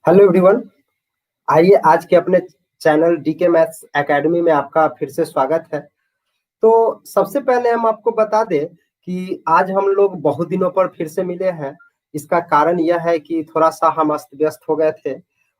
Hello everyone. आइए आज के अपने चैनल डीके मैथ्स एकेडमी में आपका फिर से स्वागत है। तो सबसे पहले हम आपको बता दें कि आज हम लोग बहुत दिनों पर फिर से मिले हैं। इसका कारण यह है कि थोड़ा सा हम अस्त व्यस्त हो गए थे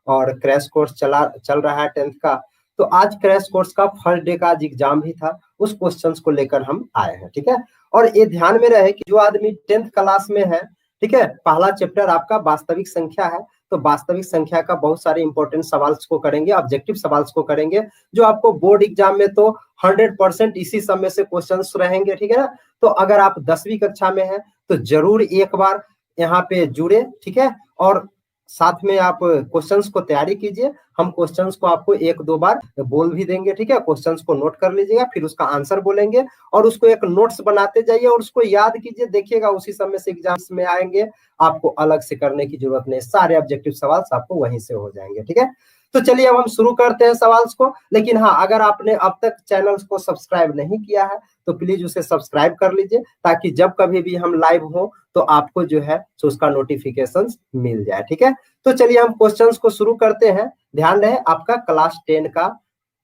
और क्रैश कोर्स चल रहा है 10th का। तो आज क्रैश कोर्स का फर्स्ट डे का आज एग्जाम भी था, उस क्वेश्चंस को लेकर हम आए हैं। ठीक है, और ये ध्यान में रहे कि जो आदमी 10th क्लास में है, ठीक है, पहला चैप्टर आपका वास्तविक संख्या है। तो वास्तविक संख्या का बहुत सारे इंपॉर्टेंट सवाल को करेंगे, ऑब्जेक्टिव सवाल को करेंगे, जो आपको बोर्ड एग्जाम में तो 100% इसी सब में से क्वेश्चंस रहेंगे। ठीक है ना। तो अगर आप 10वीं कक्षा में हैं तो जरूर एक बार यहाँ पे जुड़े, ठीक है, और साथ में आप क्वेश्चंस को तैयारी कीजिए। हम क्वेश्चंस को आपको एक दो बार बोल भी देंगे, ठीक है। क्वेश्चंस को नोट कर लीजिएगा, फिर उसका आंसर बोलेंगे और उसको एक नोट्स बनाते जाइए और उसको याद कीजिए। देखिएगा उसी समय से एग्जाम्स में आएंगे, आपको अलग से करने की जरूरत नहीं, सारे ऑब्जेक्टिव सवाल आपको वहीं से हो जाएंगे। ठीक है, तो चलिए अब हम शुरू करते हैं सवाल को। लेकिन हाँ, अगर आपने अब तक चैनल को सब्सक्राइब नहीं किया है तो प्लीज उसे सब्सक्राइब कर लीजिए, ताकि जब कभी भी हम लाइव हो तो आपको जो है तो उसका नोटिफिकेशन मिल जाए। ठीक है, तो चलिए हम क्वेश्चंस को शुरू करते हैं। ध्यान रहे आपका क्लास 10 का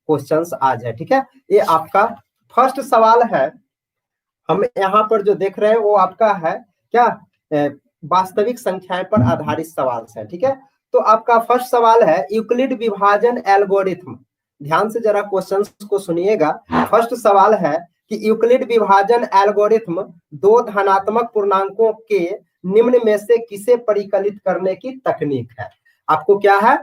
क्वेश्चंस आज है। ठीक है, ये आपका फर्स्ट सवाल है। हम यहाँ पर जो देख रहे हैं वो आपका है क्या, वास्तविक संख्याएं पर आधारित सवाल है। ठीक है, तो आपका फर्स्ट सवाल है यूक्लिड विभाजन एल्गोरिथम। ध्यान से जरा क्वेश्चंस को सुनिएगा। फर्स्ट सवाल है कि यूक्लिड विभाजन एल्गोरिथम दो धनात्मक पूर्णांकों के निम्न में से किसे परिकलित करने की तकनीक है। आपको क्या है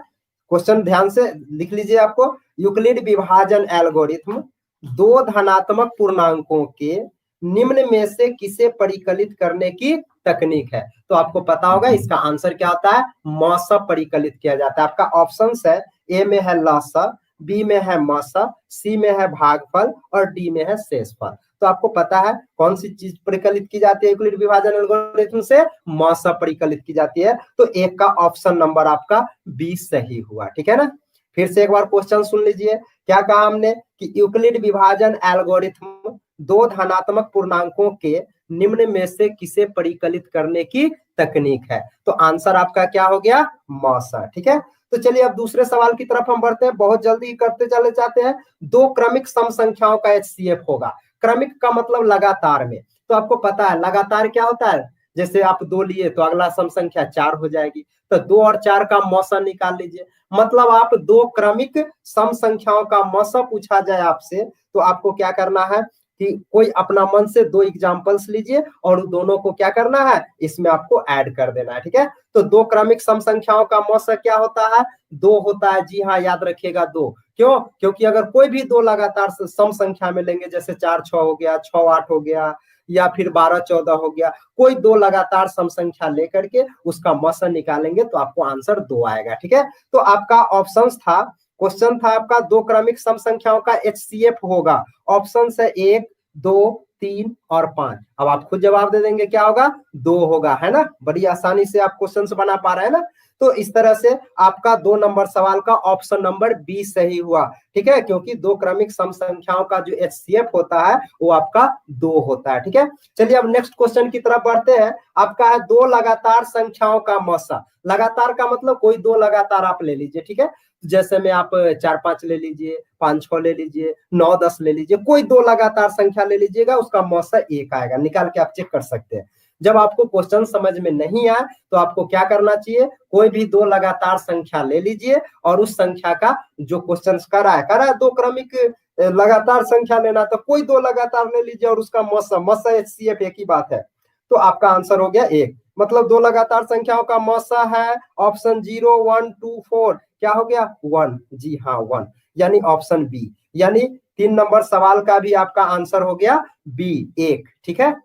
क्वेश्चन, ध्यान से लिख लीजिए। आपको यूक्लिड विभाजन एल्गोरिथम दो धनात्मक पूर्णांकों के निम्न में से किसे परिकलित करने की तकनीक है। तो आपको पता होगा इसका आंसर क्या होता है, मौसा परिकलित किया जाता है। आपका ऑप्शंस है, ए में है लसा, बी में है मौसा, सी में है भागफल और डी में है शेषफल। तो आपको पता है कौन सी चीज परिकलित की जाती है यूक्लिड विभाजन एल्गोरिथम से, मौसा परिकलित की जाती है। तो एक का ऑप्शन नंबर आपका बी सही हुआ। ठीक है ना। फिर से एक बार क्वेश्चन सुन लीजिए। क्या कहा हमने कि यूक्लिड विभाजन एल्गोरिथम दो धनात्मक पूर्णांकों के निम्न में से किसे परिकलित करने की तकनीक है। तो आंसर आपका क्या हो गया, मौसा। ठीक है, तो चलिए अब दूसरे सवाल की तरफ हम बढ़ते हैं। बहुत जल्दी करते चले जाते हैं। दो क्रमिक सम संख्याओं का एचसीएफ होगा। क्रमिक का मतलब लगातार में। तो आपको पता है लगातार क्या होता है, जैसे आप 2 लिए तो अगला सम संख्या 4 हो जाएगी। तो 2 और 4 का मौसा निकाल लीजिए। मतलब आप दो क्रमिक सम संख्याओं का मौसा पूछा जाए आपसे तो आपको क्या करना है कि कोई अपना मन से 2 एग्जांपल्स लीजिए और दोनों को क्या करना है, इसमें आपको ऐड कर देना है। ठीक है, तो दो क्रमिक सम संख्याओं का मौसा क्या होता है, 2 होता है। जी हाँ, याद रखिएगा 2। क्यों, क्योंकि अगर कोई भी 2 लगातार सम संख्या में लेंगे, जैसे 4 6 हो गया, 6 8 हो गया, या फिर 12 14 हो गया, कोई 2 लगातार सम संख्या लेकर के उसका मौसा निकालेंगे तो आपको आंसर 2 आएगा। ठीक है, तो आपका ऑप्शन था, क्वेश्चन था आपका दो क्रमिक सम संख्याओं का एचसीएफ होगा। ऑप्शन है 1 2 3 और 5। अब आप खुद जवाब दे देंगे, क्या होगा, 2 होगा, है ना। बड़ी आसानी से आप क्वेश्चन बना पा रहे हैं ना। तो इस तरह से आपका 2 नंबर सवाल का ऑप्शन नंबर बी सही हुआ। ठीक है, क्योंकि दो क्रमिक सम संख्याओं का जो एचसीएफ होता है वो आपका 2 होता है। ठीक है, चलिए अब नेक्स्ट क्वेश्चन की तरफ बढ़ते हैं। आपका है दो लगातार संख्याओं का मौसा। लगातार का मतलब कोई 2 लगातार आप ले लीजिए। ठीक है, जैसे में आप 4 5 ले लीजिए, 5 6 ले लीजिए, 9 10 ले लीजिए, कोई 2 लगातार संख्या ले लीजिएगा, उसका मौसा 1 आएगा। निकाल के आप चेक कर सकते हैं। जब आपको क्वेश्चन समझ में नहीं आए तो आपको क्या करना चाहिए, कोई भी 2 लगातार संख्या ले लीजिए और उस संख्या का जो क्वेश्चन कर रहा है दो क्रमिक लगातार संख्या लेना, तो कोई 2 लगातार ले लीजिए और उसका मौसा एचसीएफ एक ही बात है। तो आपका आंसर हो गया 1। मतलब 2 लगातार संख्याओं का मौसा है ऑप्शन 0 1 2 4, क्या हो गया 1। जी हाँ 1, यानी ऑप्शन बी। यानी 3 नंबर सवाल का भी आपका आंसर हो गया बी 1। ठीक है,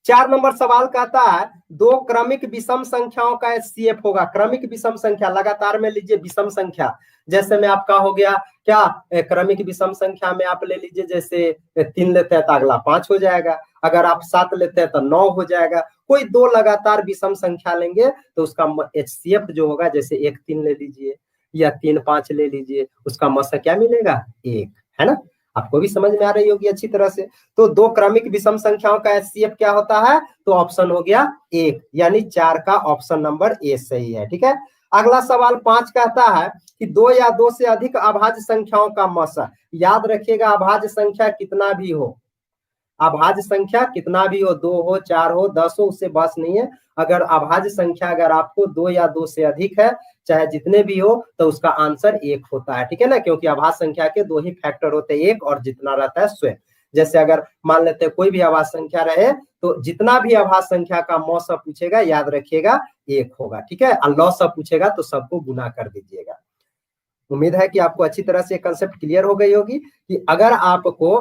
4 नंबर सवाल कहता है दो क्रमिक विषम संख्याओं का एचसीएफ होगा। क्रमिक विषम संख्या लगातार में लीजिए, विषम संख्या जैसे में आपका हो गया क्या, क्रमिक विषम संख्या में आप ले लीजिए, जैसे 3 लेते हैं तो अगला 5 हो जाएगा, अगर आप 7 लेते हैं तो 9 हो जाएगा। कोई 2 लगातार विषम संख्या लेंगे तो उसका एचसीएफ जो होगा, जैसे 1 3 ले लीजिए या 3 5 ले लीजिए, उसका मौसा क्या मिलेगा 1, है ना। आपको भी समझ में आ रही होगी अच्छी तरह से। तो दो क्रमिक विषम संख्याओं का एचसीएफ क्या होता है, तो ऑप्शन हो गया 1, यानी 4 का ऑप्शन नंबर ए सही है। ठीक है, अगला सवाल 5 कहता है कि 2 या 2 से अधिक अभाज्य संख्याओं का मौसा। याद रखिएगा, अभाज्य संख्या कितना भी हो, अभाज्य संख्या कितना भी हो, 2 हो, 4 हो, 10 हो, उससे बस नहीं है। अगर अभाज्य संख्या अगर आपको 2 या 2 से अधिक है, चाहे जितने भी हो, तो उसका आंसर 1 होता है, ठीक है ना, क्योंकि अभाज्य संख्या के 2 ही फैक्टर होते हैं, 1 और जितना रहता है स्वयं। जैसे अगर मान लेते हैं कोई भी अभाज्य संख्या रहे, तो जितना भी अभाज्य संख्या का मौसा पूछेगा, याद रखिएगा 1 होगा, ठीक है। और लॉसा पूछेगा तो सबको गुना कर दीजिएगा। उम्मीद है कि आपको अच्छी तरह से कंसेप्ट क्लियर हो गई होगी कि अगर आपको,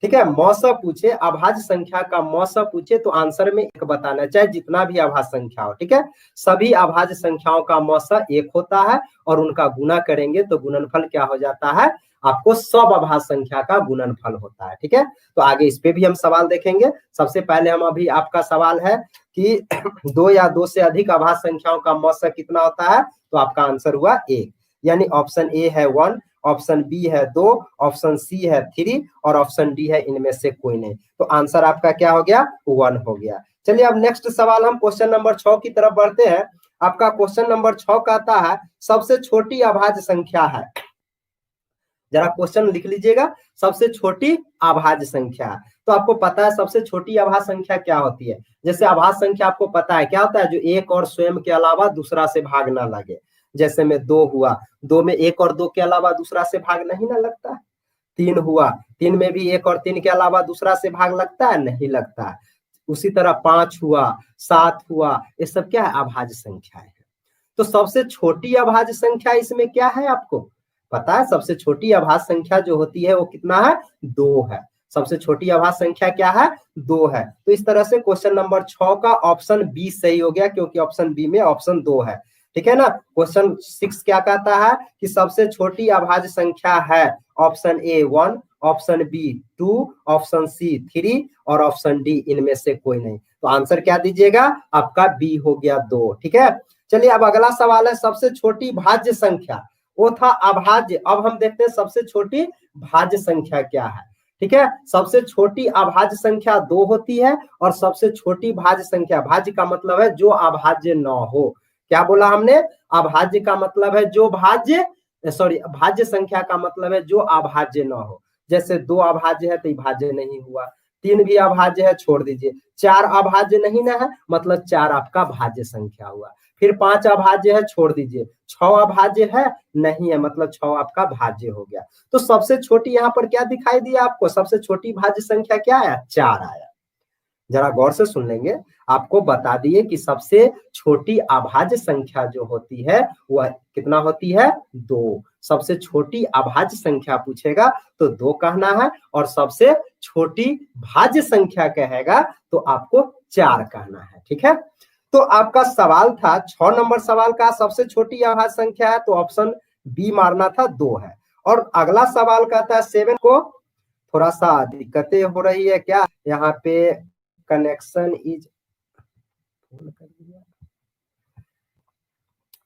ठीक है, मौसा पूछे, अभाज्य संख्या का मौसा पूछे, तो आंसर में 1 बताना है, चाहे जितना भी अभाज्य संख्या हो, ठीक है। सभी अभाज्य संख्याओं का मौसा 1 होता है और उनका गुना करेंगे तो गुणनफल क्या हो जाता है, आपको सब अभाज्य संख्या का गुणनफल होता है, ठीक है। तो आगे इस पे भी हम सवाल देखेंगे। सबसे पहले हम अभी आपका सवाल है कि 2 या 2 से अधिक अभाज्य संख्याओं का मौसा कितना होता है, तो आपका आंसर हुआ 1, यानी ऑप्शन ए है 1, ऑप्शन बी है 2, ऑप्शन सी है 3 और ऑप्शन डी है इनमें से कोई नहीं। तो आंसर आपका क्या हो गया, 1 हो गया। चलिए अब नेक्स्ट सवाल हम क्वेश्चन नंबर 6 की तरफ बढ़ते हैं। आपका क्वेश्चन नंबर 6 कहता है सबसे छोटी अभाज्य संख्या है, जरा क्वेश्चन लिख लीजिएगा, सबसे छोटी अभाज्य संख्या। तो आपको पता है सबसे छोटी अभाज्य संख्या क्या होती है। जैसे अभाज्य संख्या आपको पता है क्या होता है, जो 1 और स्वयं के अलावा दूसरा से भाग ना लगे। जैसे में 2 हुआ, 2 में 1 और 2 के अलावा दूसरा से भाग नहीं ना लगता है। 3 हुआ, 3 में भी 1 और 3 के अलावा दूसरा से भाग लगता है, नहीं लगता है। उसी तरह 5 हुआ, 7 हुआ, ये सब क्या है, अभाज्य संख्या है। तो सबसे छोटी अभाज्य संख्या इसमें क्या है, आपको पता है। सबसे छोटी अभाज्य संख्या जो होती है वो कितना है, 2 है। सबसे छोटी अभाज्य संख्या क्या है, 2 है। तो इस तरह से क्वेश्चन नंबर 6 का ऑप्शन बी सही हो गया, क्योंकि ऑप्शन बी में ऑप्शन 2 है, ठीक है ना। क्वेश्चन 6 क्या कहता है कि सबसे छोटी अभाज्य संख्या है, option A 1, option B 2, option C 3 और ऑप्शन डी इनमें से कोई नहीं। तो आंसर क्या दीजिएगा, आपका बी हो गया 2, ठीक है। चलिए अब अगला सवाल है सबसे छोटी भाज्य संख्या, वो था अभाज्य। अब हम देखते हैं सबसे छोटी भाज्य संख्या क्या है, ठीक है। सबसे छोटी अभाज्य संख्या 2 होती है और सबसे छोटी भाज्य संख्या, भाज्य का मतलब है जो अभाज्य न हो। क्या बोला हमने, अभाज्य का मतलब है जो भाज्य, सॉरी, भाज्य संख्या का मतलब है जो अभाज्य न हो। जैसे 2 अभाज्य है तो भाज्य नहीं हुआ, 3 भी अभाज्य है, छोड़ दीजिए। 4 अभाज्य नहीं ना है, मतलब 4 आपका भाज्य संख्या हुआ। फिर 5 अभाज्य है, छोड़ दीजिए। 6 अभाज्य है, नहीं है, मतलब 6 आपका भाज्य हो गया। तो सबसे छोटी यहाँ पर क्या दिखाई दिया आपको, सबसे छोटी भाज्य संख्या क्या आया, 4 आया। जरा गौर से सुन लेंगे, आपको बता दिए कि सबसे छोटी अभाज्य संख्या जो होती है वह कितना होती है, 2। सबसे छोटी अभाज्य संख्या पूछेगा तो 2 कहना है, और सबसे छोटी भाज्य संख्या कहेगा तो आपको 4 कहना है, ठीक है। तो आपका सवाल था 6 नंबर सवाल का, सबसे छोटी अभाज्य संख्या है, तो ऑप्शन बी मारना था, 2 है। और अगला सवाल कहता है 7 को, थोड़ा सा दिक्कतें हो रही है क्या यहाँ पे, कनेक्शन इज,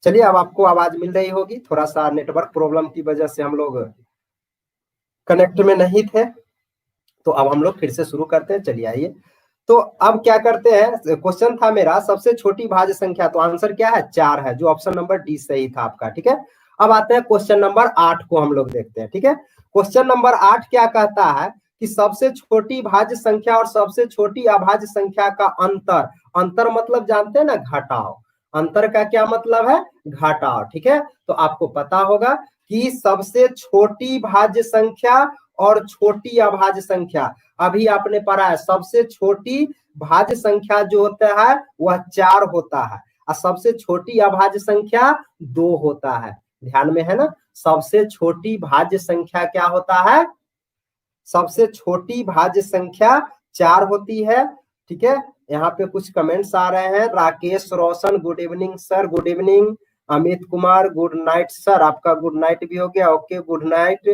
चलिए अब आपको आवाज मिल रही होगी। थोड़ा सा नेटवर्क प्रॉब्लम की वजह से हम लोग कनेक्ट में नहीं थे, तो अब हम लोग फिर से शुरू करते हैं। चलिए आइए, तो अब क्या करते हैं, क्वेश्चन था मेरा सबसे छोटी भाज्य संख्या, तो आंसर क्या है, 4 है, जो ऑप्शन नंबर डी सही था आपका, ठीक है। अब आते हैं क्वेश्चन नंबर 8 को हम लोग देखते हैं, ठीक है। क्वेश्चन नंबर 8 क्या कहता है कि सबसे छोटी भाज्य संख्या और सबसे छोटी अभाज्य संख्या का अंतर, अंतर मतलब जानते हैं ना, घटाव। अंतर का क्या मतलब है, घटाव, ठीक है। तो आपको पता होगा कि सबसे छोटी भाज्य संख्या और छोटी अभाज्य संख्या, अभी आपने पढ़ा है सबसे छोटी भाज्य संख्या जो होता है वह 4 होता है, और सबसे छोटी अभाज्य संख्या 2 होता है। ध्यान में है ना, सबसे छोटी भाज्य संख्या क्या होता है, सबसे छोटी भाज्य संख्या 4 होती है, ठीक है। यहाँ पे कुछ कमेंट्स आ रहे हैं, Rakesh Roshan good evening sir, good evening. Amit Kumar good night sir, आपका गुड नाइट भी हो गया, ओके गुड नाइट।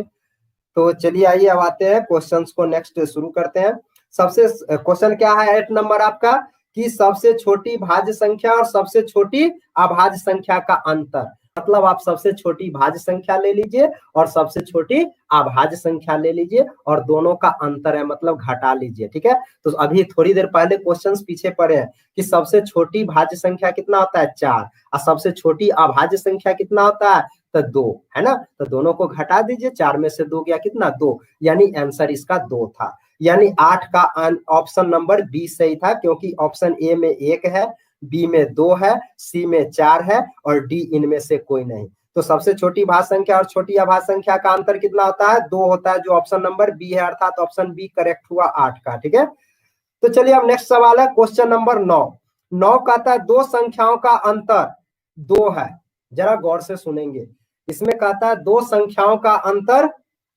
तो चलिए आइए अब आते हैं क्वेश्चंस को, नेक्स्ट शुरू करते हैं। सबसे क्वेश्चन क्या है 8 नंबर आपका, कि सबसे छोटी भाज्य संख्या और सबसे छोटी अभाज्य संख्या का अंतर। मतलब आप सबसे छोटी भाज्य संख्या ले लीजिए और सबसे छोटी अभाज्य संख्या ले लीजिए और दोनों का अंतर है मतलब घटा लीजिए। ठीक है, तो अभी थोड़ी देर पहले क्वेश्चंस पीछे पड़े हैं कि सबसे छोटी भाज्य संख्या कितना होता है 4 और सबसे छोटी अभाज्य संख्या कितना होता है तो 2, है ना। तो दोनों को घटा दीजिए, 4 में से 2 गया कितना 2, यानी आंसर इसका 2 था। यानी 8 का ऑप्शन नंबर बी सही था, क्योंकि ऑप्शन ए में 1 है, बी में 2 है, सी में 4 है और डी इनमें से कोई नहीं। तो सबसे छोटी भाज्य संख्या और छोटी अभाज्य संख्या का अंतर कितना होता है 2 होता है, जो ऑप्शन नंबर बी है, अर्थात ऑप्शन बी करेक्ट हुआ 8 का। ठीक है, तो चलिए अब नेक्स्ट सवाल है क्वेश्चन नंबर 9 कहता है दो संख्याओं का अंतर 2 है। जरा गौर से सुनेंगे, इसमें कहता है दो संख्याओं का अंतर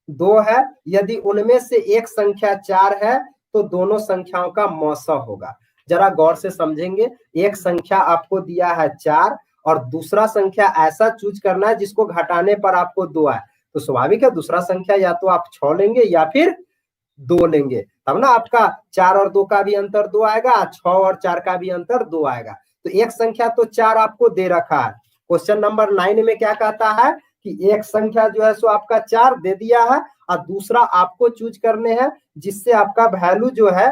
2 है, यदि उनमें से एक संख्या 4 है तो दोनों संख्याओं का मौसा होगा। जरा गौर से समझेंगे, एक संख्या आपको दिया है 4 और दूसरा संख्या ऐसा चूज करना है जिसको घटाने पर आपको 2 आए, तो स्वाभाविक है दूसरा संख्या या तो आप 6 लेंगे या फिर 2 लेंगे, तब ना आपका 4 और 2 का भी अंतर 2 आएगा, 6 और 4 का भी अंतर 2 आएगा। तो एक संख्या तो 4 आपको दे रखा है। क्वेश्चन नंबर 9 में क्या कहता है कि एक संख्या जो है सो आपका 4 दे दिया है और दूसरा आपको चूज करने हैं जिससे आपका वैल्यू जो है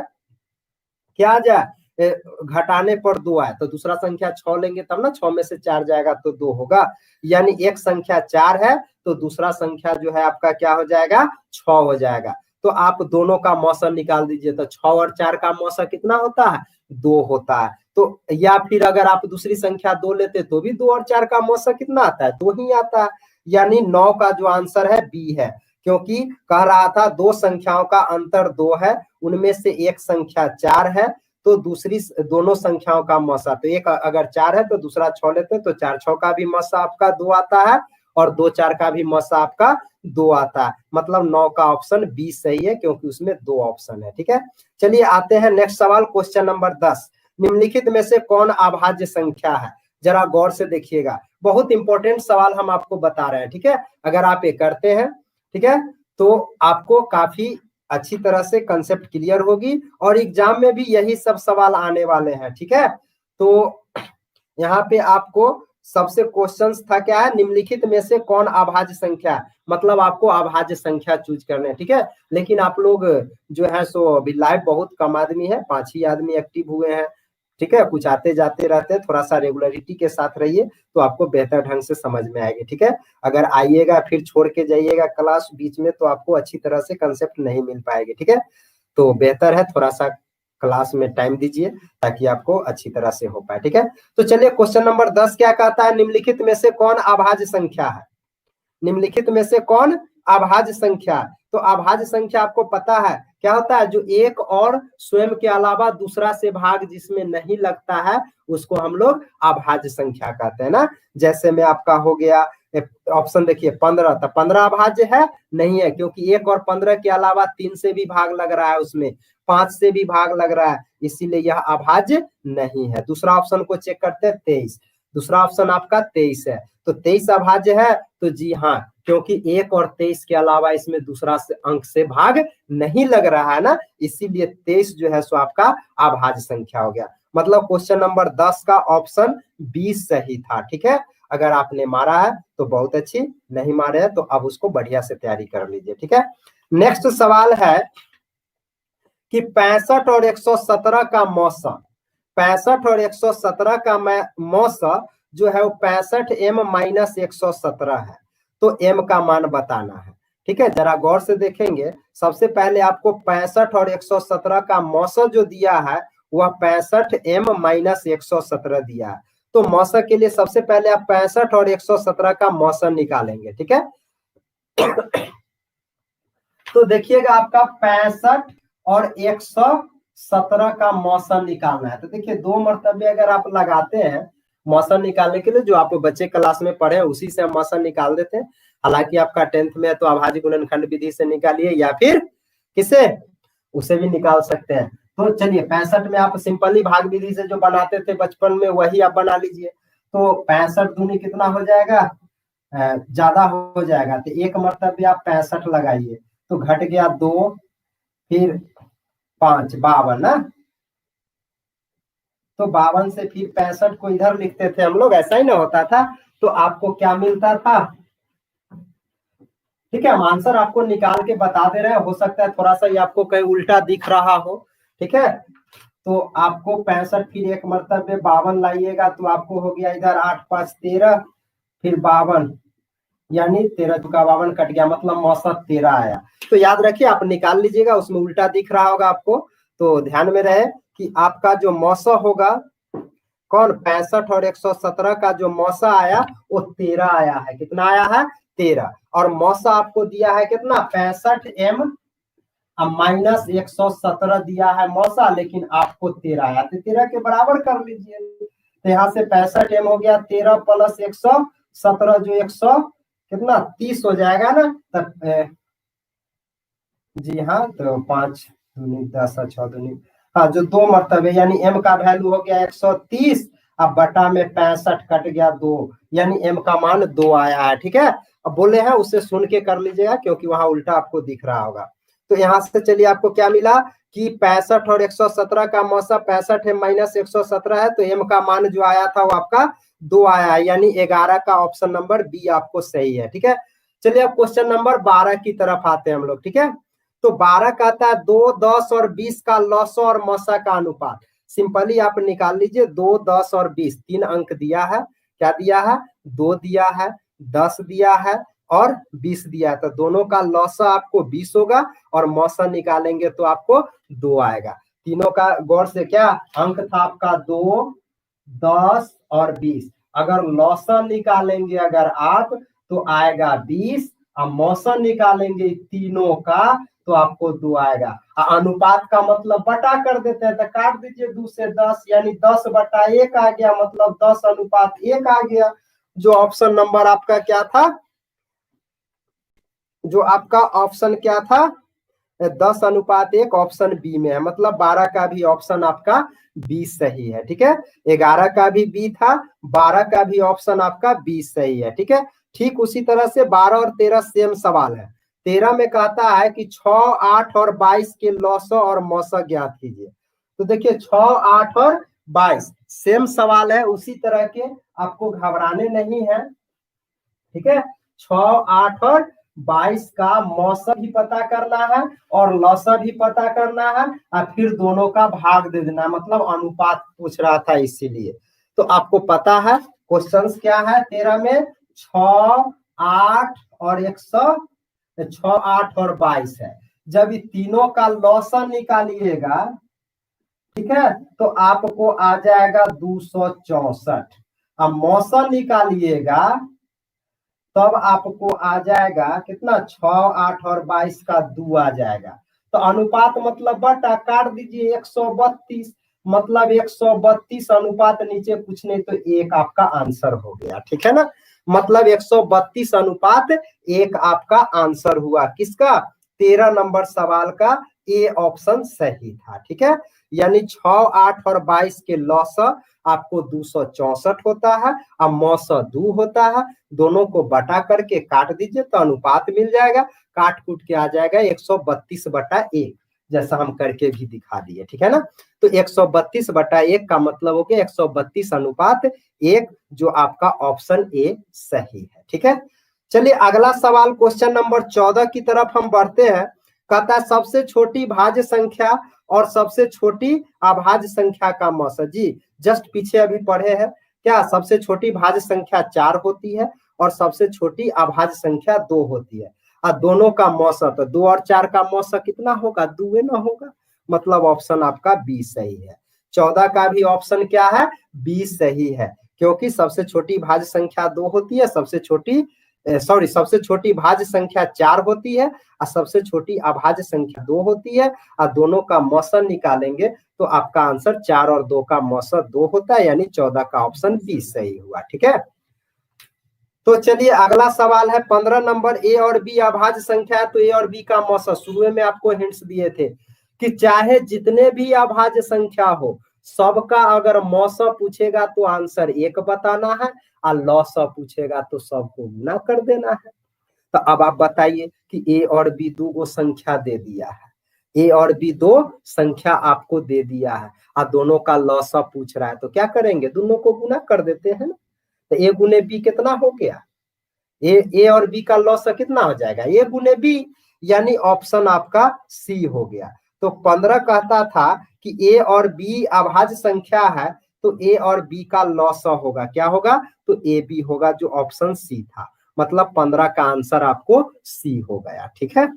क्या आ जाए घटाने पर 2 आए। तो दूसरा संख्या 6 लेंगे तब ना 6 में से 4 जाएगा तो 2 होगा, यानी एक संख्या 4 है तो दूसरा संख्या जो है आपका क्या हो जाएगा 6 हो जाएगा। तो आप दोनों का मौसा निकाल दीजिए, तो 6 और 4 का मौसा कितना होता है 2 होता है। तो या फिर अगर आप दूसरी संख्या 2 लेते तो भी 2 और 4 का मौसा कितना आता है 2 ही आता है, यानी 9 का जो आंसर है बी है, क्योंकि कह रहा था दो संख्याओं का अंतर 2 है, उनमें से एक संख्या 4 है तो दूसरी दोनों संख्याओं का मौसा, तो एक अगर 4 है तो दूसरा 6 लेते हैं तो 4 6 का भी मौसा आपका 2 आता है और 2 4 का भी मौसा आपका 2 आता है, मतलब 9 का ऑप्शन बी सही है क्योंकि उसमें 2 ऑप्शन है। ठीक है, चलिए आते हैं नेक्स्ट सवाल क्वेश्चन नंबर 10, निम्नलिखित में से कौन अभाज्य संख्या है। जरा गौर से देखिएगा, बहुत इंपॉर्टेंट सवाल हम आपको बता रहे हैं। ठीक है, अगर आप ये करते हैं ठीक है तो आपको काफी अच्छी तरह से कंसेप्ट क्लियर होगी और एग्जाम में भी यही सब सवाल आने वाले हैं। ठीक है, तो यहाँ पे आपको सबसे क्वेश्चंस था क्या है निम्नलिखित में से कौन अभाज्य संख्या है, मतलब आपको अभाज्य संख्या चूज करने। ठीक है, लेकिन आप लोग जो है सो अभी लाइव बहुत कम आदमी है, 5 ही आदमी एक्टिव हुए हैं। ठीक है, कुछ आते जाते रहते हैं, थोड़ा सा रेगुलरिटी के साथ रहिए तो आपको बेहतर ढंग से समझ में आएगी। ठीक है, अगर आइएगा फिर छोड़ के जाइएगा क्लास बीच में तो आपको अच्छी तरह से कंसेप्ट नहीं मिल पाएगी। ठीक है, तो बेहतर है थोड़ा सा क्लास में टाइम दीजिए ताकि आपको अच्छी तरह से हो पाए। ठीक है, तो चलिए क्वेश्चन नंबर 10 क्या कहता है निम्नलिखित में से कौन अभाज्य संख्या है। निम्नलिखित में से कौन अभाज्य संख्या, तो अभाज्य संख्या आपको पता है क्या होता है, जो एक और स्वयं के अलावा दूसरा से भाग जिसमें नहीं लगता है उसको हम लोग अभाज्य संख्या कहते हैं ना। जैसे में आपका हो गया ऑप्शन देखिए 15, तो 15 अभाज्य है नहीं है, क्योंकि 1 और 15 के अलावा 3 से भी भाग लग रहा है, उसमें 5 से भी भाग लग रहा है, इसीलिए यह अभाज्य नहीं है। दूसरा ऑप्शन को चेक करते हैं 23, दूसरा ऑप्शन आपका 23 है, तो 23 अभाज्य है, तो जी हाँ, क्योंकि 1 और 23 के अलावा इसमें दूसरा से अंक से भाग नहीं लग रहा है ना, इसीलिए 23 जो है सो आपका अभाज्य संख्या हो गया। मतलब क्वेश्चन नंबर 10 का ऑप्शन बी सही था। ठीक है, अगर आपने मारा है तो बहुत अच्छी, नहीं मारे है तो अब उसको बढ़िया से तैयारी कर लीजिए। ठीक है, नेक्स्ट सवाल है कि 65 और 117 का मौसा, 65 और 117 का मौसा जो है वो 65 m माइनस 117 है, तो m का मान बताना है। ठीक है, जरा गौर से देखेंगे, सबसे पहले आपको 65 और 117 का मौसा जो दिया है वह 65 m माइनस 117 दिया है, तो मौसा के लिए सबसे पहले आप 65 और 117 का मौसा निकालेंगे। ठीक है, तो देखिएगा आपका 65 और 117 का मौसम निकालना है, तो देखिए 2 मर्तबे अगर आप लगाते हैं मौसम निकालने के लिए, जो आप बच्चे क्लास में पढ़े उसी से हम मौसम निकाल देते हैं। हालांकि आपका 10th में है तो अभाज्य गुणनखंड विधि से निकालिए या फिर किसे उसे भी निकाल सकते हैं। तो चलिए 65 में आप सिंपली भाग विधि से जो बनाते थे बचपन में वही आप बना लीजिए, तो 65 दूनी कितना हो जाएगा ज्यादा हो जाएगा, तो 1 मर्तबे आप 65 लगाइए तो घट गया 2 फिर 5 52 ना, तो 52 से फिर 65 को इधर लिखते थे हम लोग, ऐसा ही ना होता था। तो आपको क्या मिलता था, ठीक है, हम आंसर आपको निकाल के बता दे रहे हैं, हो सकता है थोड़ा सा ये आपको कहीं उल्टा दिख रहा हो, ठीक है। तो आपको 65 फिर एक मरतबे 52 लाइएगा तो आपको हो गया इधर 8 5 13 फिर 52, यानी 13 चुका 52 कट गया, मतलब 62 आया। तो याद रखिए, आप निकाल लीजिएगा, उसमें उल्टा दिख रहा होगा आपको, तो ध्यान में रहे कि आपका जो मौसा होगा कौन, 65 और 117 का जो मौसा आया वो 13 आया है। कितना आया है, 13। और मौसा आपको दिया है कितना, 65m माइनस 117 दिया है मौसा, लेकिन आपको 13 आया, तो 13 के बराबर कर लीजिए। तो यहाँ से 65m हो गया 13 प्लस 117 जो 100 कितना 30 हो जाएगा ना, तब जी हाँ, तो 5 दूनी 10 6 दूनी, हाँ, जो 2 मरतबे यानी m का वैल्यू हो गया 130, अब बटा में 65 कट गया 2, यानी m का मान 2 आया है, ठीक है। अब बोले हैं उसे सुन के कर लीजिएगा, क्योंकि वहां उल्टा आपको दिख रहा होगा। तो यहाँ से चलिए आपको क्या मिला कि 65 और 117 का मौसा 65 है माइनस 117 है, तो m का मान जो आया था वो आपका 2 आया है, यानी 11 का ऑप्शन नंबर बी आपको सही है, ठीक है। चलिए अब क्वेश्चन नंबर 12 की तरफ आते हैं हम लोग, ठीक है। तो 12 कहता है 2 10 और 20 का लॉसो और मौसा का अनुपात। सिंपली आप निकाल लीजिए, 2 10 और 20 तीन अंक दिया है, क्या दिया है, 2 दिया है, 10 दिया है और 20 दिया है, तो दोनों का लॉसा आपको 20 होगा और मौसा निकालेंगे तो आपको 2 आएगा। तीनों का गौर से, क्या अंक था आपका 2 10 और 20, अगर लॉसा निकालेंगे अगर आप तो आएगा 20, और मौसा निकालेंगे तीनों का तो आपको 2 आएगा। अनुपात का मतलब बटा कर देते हैं, तो काट दीजिए 2 से 10, यानी 10 बटा 1 आ गया, मतलब 10 अनुपात 1 आ गया। जो ऑप्शन नंबर आपका क्या था, जो आपका ऑप्शन क्या था, 10 अनुपात 1 ऑप्शन बी में है, मतलब 12 का भी ऑप्शन आपका बी सही है, ठीक है। 11 का भी बी था, 12 का भी ऑप्शन आपका बी सही है, ठीक है। ठीक उसी तरह से 12 और 13 सेम सवाल है। 13 में कहता है कि 6 8 और 22 के लॉसो और मौसा ज्ञात कीजिए। तो देखिए 6 8 और 22 सेम सवाल है, उसी तरह के, आपको घबराने नहीं है, ठीक है। 6 8 और 22 का मौसम भी पता करना है और लौसा भी पता करना है, और फिर दोनों का भाग दे देना, मतलब अनुपात पूछ रहा था इसीलिए। तो आपको पता है क्वेश्चंस क्या है 13 में, 6 8 और 6 8 और 22 है। जब ये तीनों का लौसा निकालिएगा, ठीक है, तो आपको आ जाएगा 264। अब मौसम निकालिएगा तब आपको आ जाएगा कितना, 6 8 और 22 का 2 आ जाएगा। तो अनुपात मतलब बटा, काट दीजिए 132, मतलब 132 अनुपात नीचे कुछ नहीं तो 1 आपका आंसर हो गया, ठीक है ना। मतलब 132 अनुपात 1 आपका आंसर हुआ, किसका, 13 नंबर सवाल का ए ऑप्शन सही था, ठीक है। यानी 6 8 और 22 के लौसा आपको 264 होता है, अब मौसा 2 होता है, दोनों को बटा करके काट दीजिए तो अनुपात मिल जाएगा, काट कूट के आ जाएगा 132/1, जैसा हम करके भी दिखा दिए, ठीक है ना। तो 132/1 का मतलब हो गया 132 अनुपात 1, जो आपका ऑप्शन ए सही है, ठीक है। चलिए अगला सवाल क्वेश्चन नंबर 14 की तरफ हम बढ़ते हैं। कहता है सबसे छोटी भाज्य संख्या और सबसे छोटी अभाज्य संख्या का मौसा। जी जस्ट पीछे अभी पढ़े हैं, क्या सबसे छोटी भाज्य संख्या 4 होती है और सबसे छोटी अभाज्य संख्या 2 होती है, और दोनों का मौसा, तो 2 और 4 का मौसा कितना होगा, 2 ना होगा, मतलब ऑप्शन आपका बी सही है। 14 का भी ऑप्शन क्या है, बी सही है, क्योंकि सबसे छोटी भाज्य संख्या 2 होती है, सबसे छोटी भाज्य संख्या 4 होती है और सबसे छोटी अभाज्य संख्या 2 होती है, और दोनों का मौसा निकालेंगे तो आपका आंसर 4 और 2 का मौसा 2 होता है, यानी 14 का ऑप्शन बी सही हुआ, ठीक है। तो चलिए अगला सवाल है 15 नंबर, ए और बी अभाज्य संख्या है, तो ए और बी का मौसा, शुरू में आपको हिंट्स दिए थे कि चाहे जितने भी अभाज्य संख्या हो सबका अगर मौसा पूछेगा तो आंसर 1 बताना है, और लौसा पूछेगा तो सबको गुना कर देना है। तो अब आप बताइए कि ए और बी दो संख्या दे दिया है, ए और बी दो संख्या आपको दे दिया है और दोनों का लॉसा पूछ रहा है, तो क्या करेंगे, दोनों को गुना कर देते हैं ना। तो ए गुने बी कितना हो गया, ए और बी का लॉस कितना हो जाएगा, ए गुने बी, यानी ऑप्शन आपका सी हो गया। तो 15 कहता था कि ए और बी अभाज्य संख्या है, तो ए और बी का लॉस होगा, क्या होगा, तो ए बी होगा, जो ऑप्शन सी था। मतलब 15 का आंसर आपको सी हो गया। ठीक है,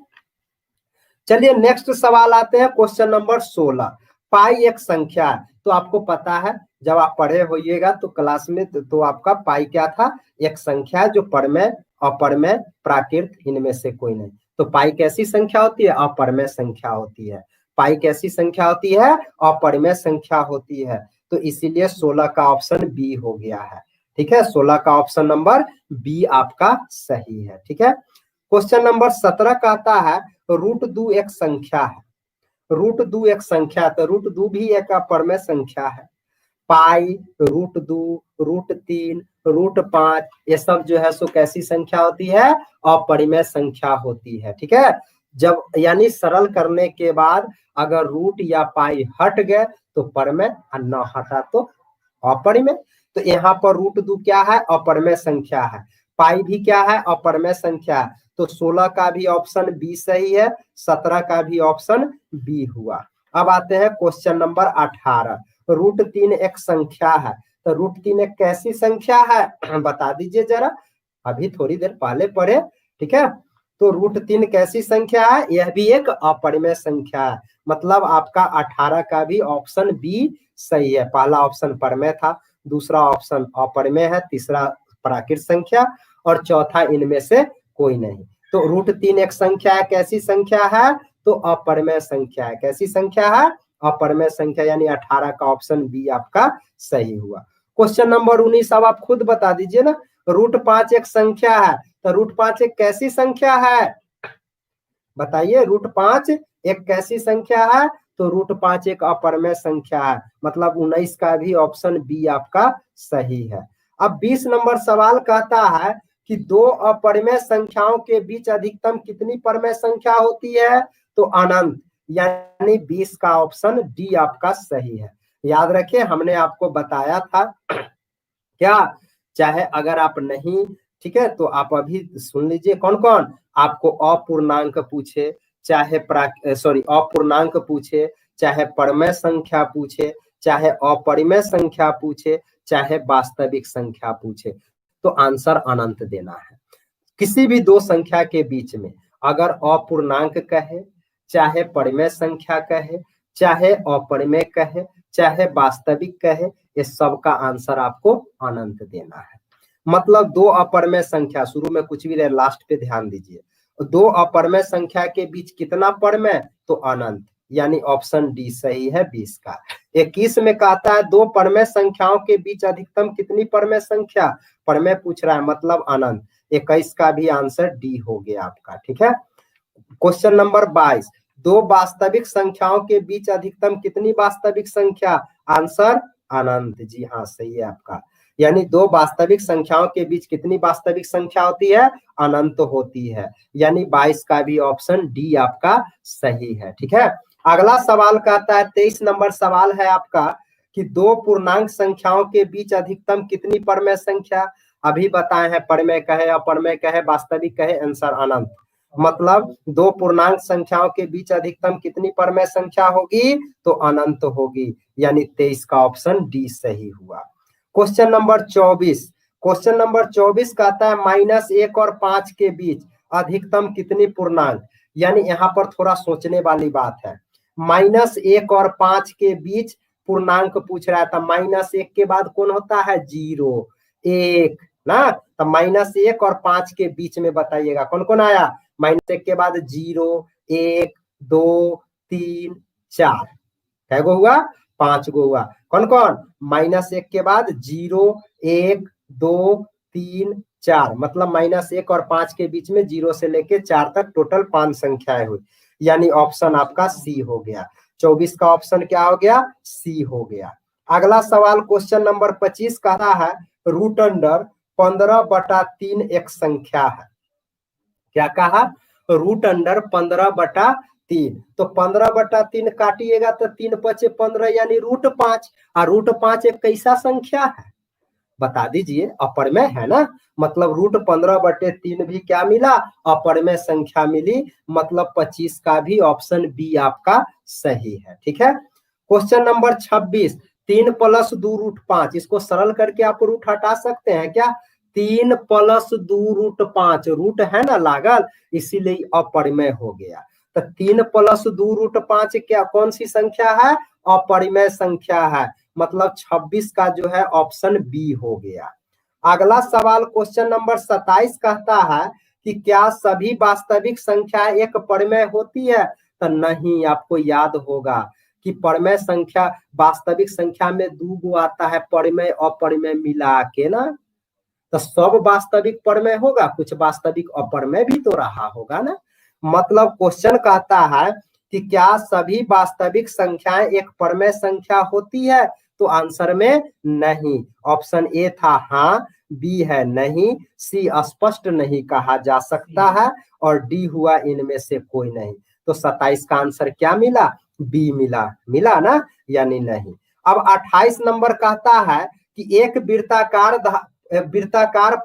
चलिए नेक्स्ट सवाल आते हैं, क्वेश्चन नंबर 16। पाई एक संख्या है, तो आपको पता है जब आप पढ़े होइएगा तो क्लास में तो आपका पाई क्या था, एक संख्या जो परमेय अपरमेय प्राकृत इनमें से कोई नहीं। तो पाई कैसी संख्या होती है, अपरमेय संख्या होती है। पाई कैसी संख्या होती है, अपरमेय संख्या होती है। तो इसीलिए 16 का ऑप्शन बी हो गया है। ठीक है, 16 का ऑप्शन नंबर बी आपका सही है। ठीक है, क्वेश्चन नंबर 17 कहता है √2 एक संख्या है, √2 एक संख्या, तो √2 भी एक अपरमेय संख्या है। पाई, √2, √3, √5 ये सब जो है सो कैसी संख्या होती है, अपरिमेय संख्या होती है। ठीक है, जब यानी सरल करने के बाद अगर रूट या पाई हट गए तो परमेय और न हटा तो अपरिमेय। तो यहाँ पर √2 क्या है, अपरमेय संख्या है। पाई भी क्या है, अपरमेय संख्या है। तो 16 का भी ऑप्शन बी सही है, 17 का भी ऑप्शन बी हुआ। अब आते हैं क्वेश्चन नंबर 18। √3 एक संख्या है, तो √3 एक कैसी संख्या है बता दीजिए जरा, अभी थोड़ी देर पहले पढ़े। ठीक है, तो √3 कैसी संख्या है, यह भी एक अपरिमेय संख्या है। मतलब आपका 18 का भी ऑप्शन बी सही है। पहला ऑप्शन परमेय था, दूसरा ऑप्शन अपरिमेय है, तीसरा प्राकृत संख्या और चौथा इनमें से कोई नहीं। तो √3 एक संख्या है, कैसी संख्या है, तो अपरमेय संख्या है। कैसी संख्या है, अपरमेय संख्या, यानी 18 का ऑप्शन बी आपका सही हुआ। क्वेश्चन नंबर 19 अब आप खुद बता दीजिए ना, √5 एक संख्या है, तो √5 एक कैसी संख्या है, बताइए। √5 एक कैसी संख्या है, तो √5 एक अपरमेय संख्या है। मतलब 19 का भी ऑप्शन बी आपका सही है। अब 20 नंबर सवाल कहता है कि दो अपरिमेय संख्याओं के बीच अधिकतम कितनी परमेय संख्या होती है, तो अनंत, यानी 20 का ऑप्शन डी आपका सही है। याद रखिए हमने आपको बताया था क्या, चाहे अगर आप नहीं, ठीक है, तो आप अभी सुन लीजिए कौन कौन, आपको अपूर्णांक पूछे, चाहे अपूर्णांक पूछे, चाहे परमेय संख्या पूछे, चाहे अपरिमेय संख्या पूछे, चाहे वास्तविक संख्या पूछे, तो आंसर अनंत देना है। किसी भी दो संख्या के बीच में अगर अपूर्णांक कहे, चाहे परिमेय संख्या कहे, चाहे अपरिमेय कहे, चाहे वास्तविक कहे, ये सब का आंसर आपको अनंत देना है। मतलब दो अपरिमेय संख्या, शुरू में कुछ भी रहे लास्ट पे ध्यान दीजिए, दो अपरिमेय संख्या के बीच कितना परमेय, तो अनंत, यानी ऑप्शन डी सही है 20 का। 21 में कहता है दो परमेय संख्याओं के बीच अधिकतम कितनी परमेय संख्या, परमेय पूछ रहा है, मतलब अनंत। 21 का भी आंसर डी हो गया आपका। ठीक है, क्वेश्चन नंबर 22, दो वास्तविक संख्याओं के बीच अधिकतम कितनी वास्तविक संख्या, आंसर अनंत। जी हाँ, सही है आपका। यानी दो वास्तविक संख्याओं के बीच कितनी वास्तविक संख्या होती है, अनंत होती है। यानी 22 का भी ऑप्शन डी आपका सही है। ठीक है, अगला सवाल कहता है 23 नंबर सवाल है आपका कि दो पूर्णांक संख्याओं के बीच अधिकतम कितनी परमेय संख्या, अभी बताए हैं परमेय कहे, अपरमेय कहे, वास्तविक कहे, आंसर अनंत। मतलब दो पूर्णांक संख्याओं के बीच अधिकतम कितनी परमेय संख्या होगी, तो अनंत होगी। यानी 23 का ऑप्शन डी सही हुआ। क्वेश्चन नंबर 24, क्वेश्चन नंबर 24 कहता है -1 और 5 के बीच अधिकतम कितनी पूर्णांक, यानी यहाँ पर थोड़ा सोचने वाली बात है। -1 और 5 के बीच पूर्णांक पूछ रहा था, -1 के बाद कौन होता है, 0, 1 ना, तो -1 और 5 के बीच में बताइएगा कौन कौन आया, -1 के बाद 0, 1, 2, 3, 4, कै गो हुआ, 5 गो हुआ। कौन कौन, -1 के बाद 0, 1, 2, 3, 4, मतलब -1 और 5 के बीच में 0 से लेके 4 तक टोटल 5 संख्याएं हुई। यानी ऑप्शन आपका सी हो गया। 24 का ऑप्शन क्या हो गया, सी हो गया। अगला सवाल क्वेश्चन नंबर 25 कहता है √15/3 एक संख्या है। क्या कहा, √15/3 3, तो 15/3 काटिएगा तो 3 × 5 = 15 यानी √5। और √5 एक कैसा संख्या है बता दीजिए, अपरमेय है ना, मतलब √15/3 भी क्या मिला, अपरमेय संख्या मिली, मतलब 25 का भी ऑप्शन बी आपका सही है। ठीक है। क्वेश्चन नंबर 26, 3 + 2 √5, इसको सरल करके आप रूट हटा सकते हैं क्या? 3 + 2 √5, रूट है ना लागल, इसीलिए अपरिमेय हो गया। तो 3 + 2 √5 क्या कौन सी संख्या है? अपरिमेय संख्या है, मतलब 26 का जो है ऑप्शन बी हो गया। अगला सवाल क्वेश्चन नंबर 27 कहता है कि क्या सभी वास्तविक संख्या एक परिमेय होती है? तो नहीं, आपको याद होगा कि परिमेय संख्या वास्तविक संख्या में 2 गो आता है, परिमेय अपरिमेय मिला के ना, तो सब वास्तविक परिमेय होगा, कुछ वास्तविक अपरिमेय भी तो रहा होगा ना। मतलब क्वेश्चन कहता है कि क्या सभी वास्तविक संख्याएं एक परिमेय संख्या होती है? तो आंसर में नहीं, ऑप्शन ए था हाँ, बी है नहीं, सी स्पष्ट नहीं कहा जा सकता है, और डी हुआ इनमें से कोई नहीं। तो 27 का आंसर क्या मिला? बी मिला। मिला ना, यानी नहीं। अब 28 नंबर कहता है कि एक वृत्ताकार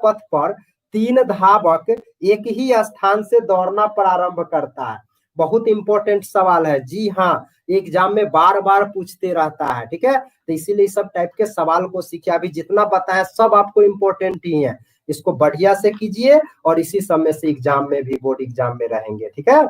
पथ पर 3 धावक एक ही स्थान से दौड़ना प्रारंभ करता है। बहुत इंपॉर्टेंट सवाल है, जी हाँ, एग्जाम में बार बार पूछते रहता है। ठीक है, तो इसीलिए सब टाइप के सवाल को सीखे, अभी जितना बताया सब आपको इंपॉर्टेंट ही है, इसको बढ़िया से कीजिए और इसी समय से एग्जाम में भी, बोर्ड एग्जाम में रहेंगे। ठीक है,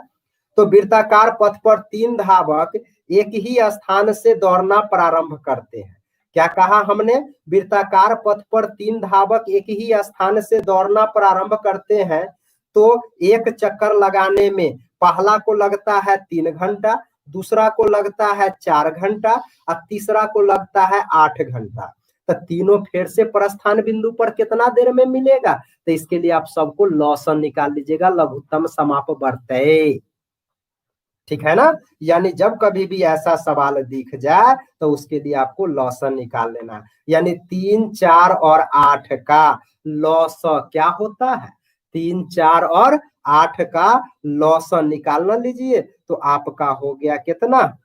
तो वृत्ताकार पथ पर 3 धावक एक ही स्थान से दौड़ना प्रारंभ करते हैं। क्या कहा हमने? वृत्ताकार पथ पर 3 धावक एक ही स्थान से दौड़ना प्रारंभ करते हैं, तो एक चक्कर लगाने में पहला को लगता है 3 घंटा, दूसरा को लगता है 4 घंटा और तीसरा को लगता है 8 घंटा। तो तीनों फिर से प्रस्थान बिंदु पर कितना देर में मिलेगा? तो इसके लिए आप सबको लॉसन निकाल लीजिएगा, लघुत्तम समापवर्तय। ठीक है ना, यानी जब कभी भी ऐसा सवाल दिख जाए तो उसके लिए आपको लॉसन निकाल लेना, यानी 3, 4 और 8 का लॉस क्या होता है? 3, 4 और 8 का लॉसन निकालना लीजिए, तो आपका हो गया कितना?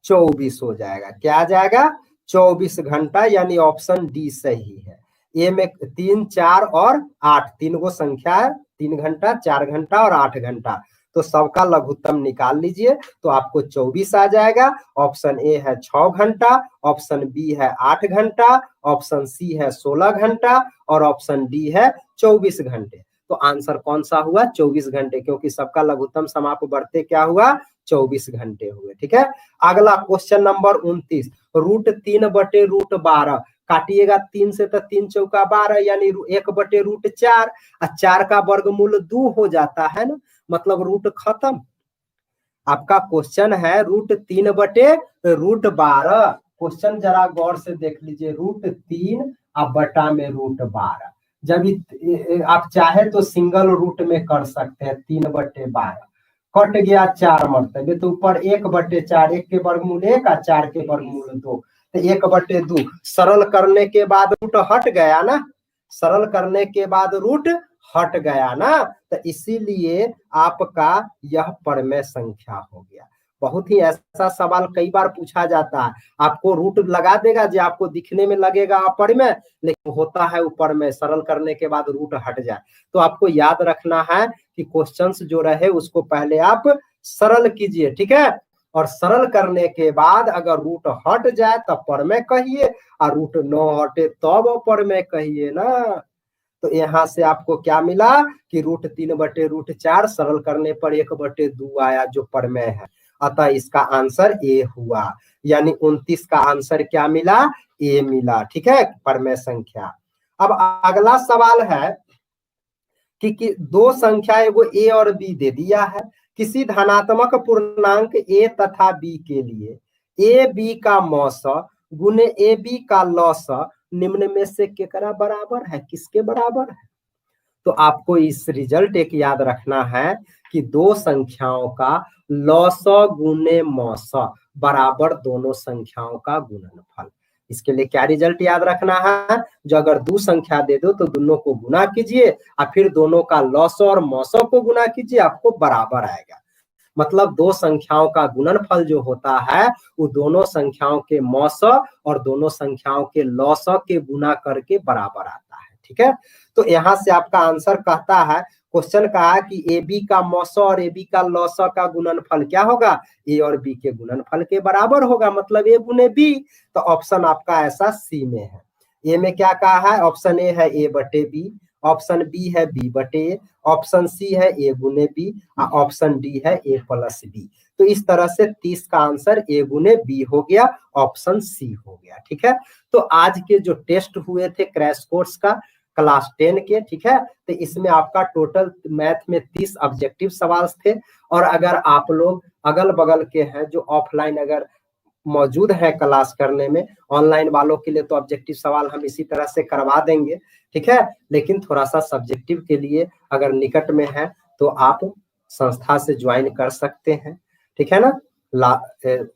24 हो जाएगा। क्या आ जाएगा? 24 घंटा, यानी ऑप्शन डी सही है। ए में 3, 4 और 8 तीन गो संख्या है, 3 घंटा, 4 घंटा और 8 घंटा, तो सबका लघुत्तम निकाल लीजिए तो आपको 24 आ जाएगा। ऑप्शन ए है 6 घंटा, ऑप्शन बी है 8 घंटा, ऑप्शन सी है 16 घंटा और ऑप्शन डी है 24 घंटे। तो आंसर कौन सा हुआ? 24 घंटे, क्योंकि सबका लघुत्तम समापवर्तय क्या हुआ? 24 घंटे हुए। ठीक है, अगला क्वेश्चन नंबर 29, √3/√12 काटिएगा 3 से तो 3 चौका 12 यानी 1/√4 और 4 का वर्गमूल 2 हो जाता है ना, मतलब रूट खत्म। आपका क्वेश्चन है √3/√12, क्वेश्चन जरा गौर से देख लीजिए, √3 और बटा में √12। जब आप चाहे तो सिंगल रूट में कर सकते हैं, 3/12 कट गया 4 मरतबे, तो ऊपर 1/4, 1 के वर्गमूल 1 और 4 के वर्गमूल 2, तो 1/2 सरल करने के बाद रूट हट गया ना, सरल करने के बाद रूट हट गया ना, तो इसीलिए आपका यह परिमेय संख्या हो गया। बहुत ही ऐसा सवाल कई बार पूछा जाता है, आपको रूट लगा देगा जो आपको दिखने में लगेगा अपरिमेय, लेकिन होता है ऊपर में, सरल करने के बाद रूट हट जाए। तो आपको याद रखना है कि क्वेश्चंस जो रहे उसको पहले आप सरल कीजिए। ठीक है, और सरल करने के बाद अगर रूट हट जाए तब परिमेय कहिए, और रूट न हटे तब परिमेय कहिए ना। तो यहाँ से आपको क्या मिला कि √3/√4 सरल करने पर 1/2 आया जो परिमेय है, अतः इसका आंसर ए हुआ, यानी 29 का आंसर क्या मिला? ए मिला। ठीक है, परिमेय संख्या। अब अगला सवाल है कि दो संख्या एगो ए और बी दे दिया है, किसी धनात्मक पूर्णांक ए तथा बी के लिए ए बी का मौस गुने ए बी का लॉस निम्न में से केकरा बराबर है, किसके बराबर है? तो आपको इस रिजल्ट एक याद रखना है कि दो संख्याओं का लॉस गुने मौस बराबर दोनों संख्याओं का गुणनफल। इसके लिए क्या रिजल्ट याद रखना है? जो अगर दो संख्या दे दो तो दोनों को गुना कीजिए और फिर दोनों का लॉस और मौसों को गुना कीजिए, आपको बराबर आएगा। मतलब दो संख्याओं का गुणनफल जो होता है वो दोनों संख्याओं के मौस और दोनों संख्याओं के लौस के गुना करके बराबर आता है। ठीक है, तो यहाँ से आपका आंसर कहता है, क्वेश्चन कहा है कि ए बी का मौस और ए बी का लौस का गुणनफल क्या होगा, ए और बी के गुणनफल के बराबर होगा, मतलब ए गुने बी। तो ऑप्शन आपका ऐसा सी में है। ए में क्या कहा है, ऑप्शन ए है ए बटे बी, ऑप्शन बी है बी बटे ए, ऑप्शन सी है ए गुने बी, ऑप्शन डी है ए प्लस बी। तो इस तरह से 30 का आंसर ए गुने बी हो गया, ऑप्शन सी हो गया। ठीक है, तो आज के जो टेस्ट हुए थे क्रैश कोर्स का क्लास 10 के, ठीक है, तो इसमें आपका टोटल मैथ में 30 ऑब्जेक्टिव सवाल थे। और अगर आप लोग अगल बगल के हैं जो ऑफलाइन अगर मौजूद है क्लास करने में, ऑनलाइन वालों के लिए तो ऑब्जेक्टिव सवाल हम इसी तरह से करवा देंगे। ठीक है, लेकिन थोड़ा सा सब्जेक्टिव के लिए अगर निकट में है तो आप संस्था से ज्वाइन कर सकते हैं। ठीक है ना,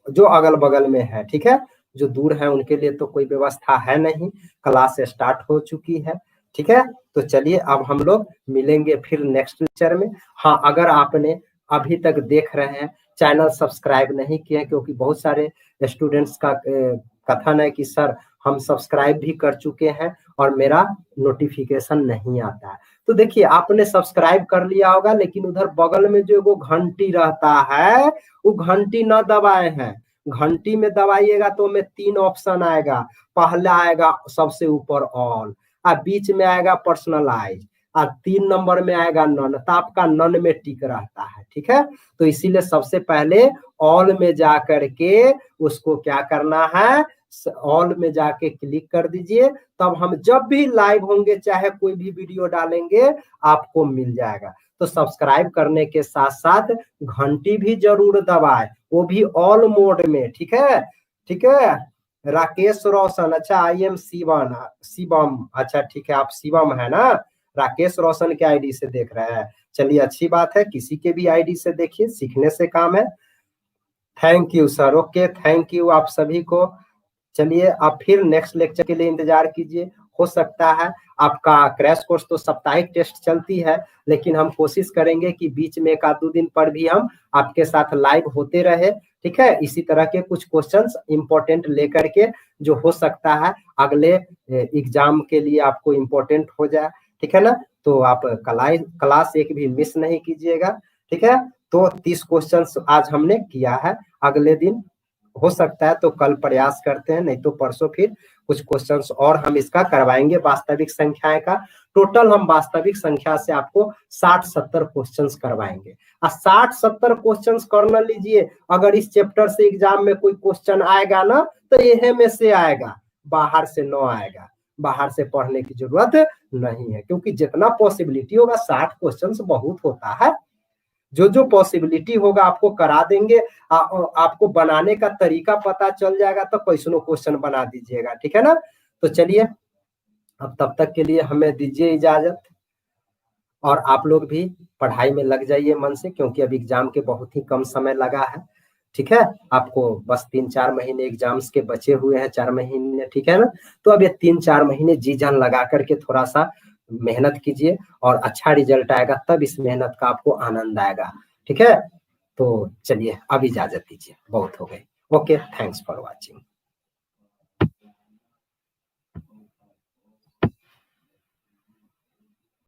जो अगल बगल में है। ठीक है, जो दूर है उनके लिए तो कोई व्यवस्था है नहीं, क्लास स्टार्ट हो चुकी है। ठीक है, तो चलिए अब हम लोग मिलेंगे फिर नेक्स्ट लेक्चर में। हाँ, अगर आपने अभी तक देख रहे हैं चैनल सब्सक्राइब नहीं किए हैं, क्योंकि बहुत सारे स्टूडेंट्स का कथन है कि सर हम सब्सक्राइब भी कर चुके हैं और मेरा नोटिफिकेशन नहीं आता है। तो देखिए आपने सब्सक्राइब कर लिया होगा, लेकिन उधर बगल में जो वो घंटी रहता है वो घंटी न दबाए हैं। घंटी में दबाइएगा तो में 3 ऑप्शन आएगा। पहला आएगा सबसे ऊपर ऑल, बीच में आएगा पर्सनलाइज, और 3 नंबर में आएगा नन। तो आपका नन में टिक रहता है। ठीक है, तो इसीलिए सबसे पहले ऑल में जा करके उसको क्या करना है, ऑल में जाके क्लिक कर दीजिए, तब हम जब भी लाइव होंगे चाहे कोई भी वीडियो डालेंगे आपको मिल जाएगा। तो सब्सक्राइब करने के साथ साथ घंटी भी जरूर दबाए, वो भी ऑल मोड में। ठीक है, ठीक है। राकेश रोशन, अच्छा आई एम शिवम, अच्छा ठीक है, आप शिवम है ना, राकेश रोशन के आईडी से देख रहे हैं। चलिए अच्छी बात है, किसी के भी आईडी से देखिए, सीखने से काम है। Thank you sir, okay, thank you आप सभी को। चलिए आप फिर नेक्स्ट लेक्चर के लिए इंतजार कीजिए। हो सकता है आपका क्रैश कोर्स तो साप्ताहिक टेस्ट चलती है, लेकिन हम कोशिश करेंगे कि बीच में 1-2 दिन पर भी हम आपके साथ लाइव होते रहे। ठीक है, इसी तरह के कुछ क्वेश्चंस इंपॉर्टेंट लेकर के, जो हो सकता है अगले एग्जाम के लिए आपको इंपॉर्टेंट हो जाए। ठीक है ना, तो आप क्लास एक भी मिस नहीं कीजिएगा। ठीक है, तो 30 क्वेश्चंस आज हमने किया है। अगले दिन हो सकता है तो कल प्रयास करते हैं, नहीं तो परसों फिर कुछ क्वेश्चंस और हम इसका करवाएंगे वास्तविक संख्याएं का। टोटल हम वास्तविक संख्या से आपको 60-70 क्वेश्चंस करवाएंगे। 60-70 क्वेश्चंस करना लीजिए। अगर इस चैप्टर से एग्जाम में कोई क्वेश्चन आएगा ना तो यह में से आएगा, बाहर से न आएगा। बाहर से पढ़ने की जरूरत नहीं है, क्योंकि जितना पॉसिबिलिटी होगा 60 क्वेश्चंस बहुत होता है। जो पॉसिबिलिटी होगा आपको करा देंगे। आपको बनाने का तरीका पता चल जाएगा तो क्वेश्चनों क्वेश्चन बना दीजिएगा। ठीक है ना, तो चलिए अब तब तक के लिए हमें दीजिए इजाजत, और आप लोग भी पढ़ाई में लग जाइए मन से, क्योंकि अब एग्जाम के बहुत ही कम समय लगा है। ठीक है, आपको बस 3-4 महीने एग्जाम्स के बचे हुए हैं, 4 महीने। ठीक है ना, तो अब ये 3-4 महीने जी जान लगा करके थोड़ा सा मेहनत कीजिए, और अच्छा रिजल्ट आएगा तब इस मेहनत का आपको आनंद आएगा। ठीक है, तो चलिए अब इजाजत दीजिए, बहुत हो गई। Okay, thanks for watching.